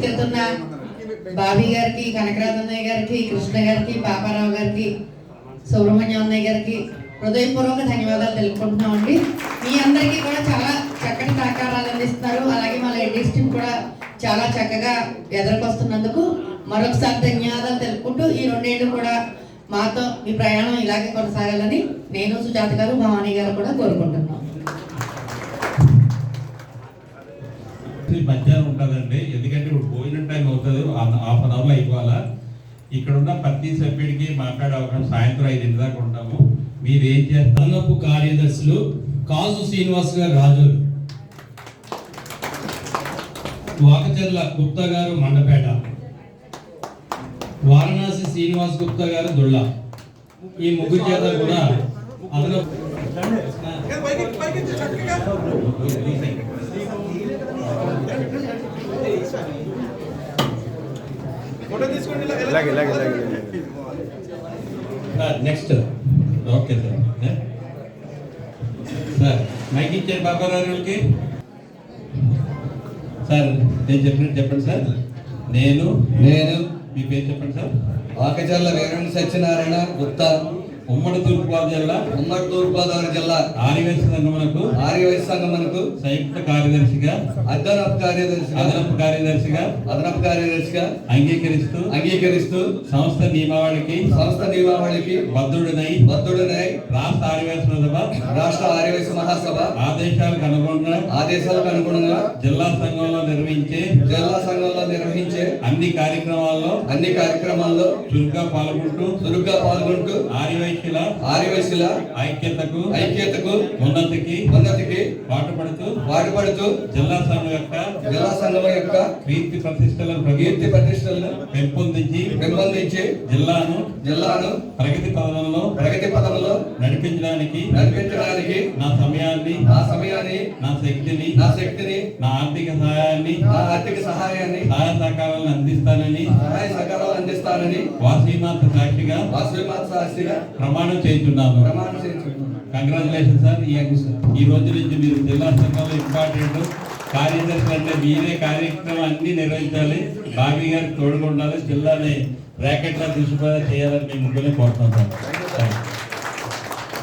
తీసుకెళ్తున్న బాబీ గారికి, కనకరాజన్నయ్య గారికి, కృష్ణ గారికి, పాపారావు గారికి, సుబ్రహ్మణ్యం అన్నయ్య గారికి హృదయపూర్వక ధన్యవాదాలు తెలుపుకుంటున్నామండి. మీ అందరికీ కూడా చాలా చక్కటి సహకారాలు అందిస్తున్నారు. అలాగే మా లేడీస్ టీం కూడా చాలా చక్కగా ఎదురుకొస్తున్నందుకు మరొకసారి ధన్యవాదాలు తెలుపుకుంటూ ఈ 2 ఏళ్ళు కూడా మాతో మీ ప్రయాణం ఇలాగే కొనసాగాలని నేను, సుజాత గారు, భవానీ గారు కూడా కోరుకుంటున్నాం. మధ్యాహ్నం ఉంటుందండి, ఎందుకంటే ఇప్పుడు భోజనం టైం అవుతుంది, హాఫ్ అన్ అవర్లో అయిపోవాలా. ఇక్కడ ఉన్న ప్రతి సభ్యుడికి మాట్లాడే అవకాశం సాయంత్రం 5 దాకా ఉంటాము. మీరు ఏం చేస్తారు? కార్యదర్శులు కాజు శ్రీనివాస్ గారు రాజులు, వాకచర్ల గుప్తా గారు మండపేట, వారణాసి శ్రీనివాస్ గుప్తా గారు దుళ్ళ. ఈ ముగ్గురు చేత కూడా అదనపు next okay sir. Sir mic ఇచ్చారు బాబారావుకి. సార్ నేను చెప్పినట్టు చెప్పండి సార్. నేను మీ పేరు చెప్పండి సార్. వాకచర్ల వీరేంద్ర సత్యనారాయణ గుప్తా, ఉమ్మడి తూర్పుగోదావరి జిల్లా ఆర్యవైశ్య సంఘమునకు సంయుక్త కార్యదర్శిగా అదనపు కార్యదర్శిగా అంగీకరిస్తూ సంస్థ నియమావళికి బద్ధుడనై రాష్ట్ర ఆర్యవైశ్య మహాసభ ఆదేశాలకు అనుగుణంగా జిల్లా సంఘంలో నిర్వహించే అన్ని కార్యక్రమాల్లో చురుగ్గా పాల్గొంటూ ఆర్యవైశ్యుల ఐక్యతకు ఉన్నతికి పాటుపడుతూ జిల్లా సంఘం యొక్క కీర్తి ప్రతిష్టలను పెంపొందించి జిల్లాను ప్రగతి పదంలో నడిపించడానికి నా సమయాన్ని నా శక్తిని నా ఆర్థిక సహాయాన్ని సహాయ సహకారాలను అందిస్తానని వాసీమాత సాక్షిగా ప్రమాణం చేస్తున్నాను. Congratulation sir. ఈ రోజు నుంచి మీరు జిల్లా సంఘంలో ఇంపార్టెంట్ కార్యదర్శి అంటే మీరే కార్యక్రమం అన్ని నిర్వహించాలి. బాబీ గారికి తోడుగా ఉండాలి. జిల్లాని ర్యాకెట్లా దృష్టి చేయాలని మేము ముగ్గురే కోరుతాం సార్.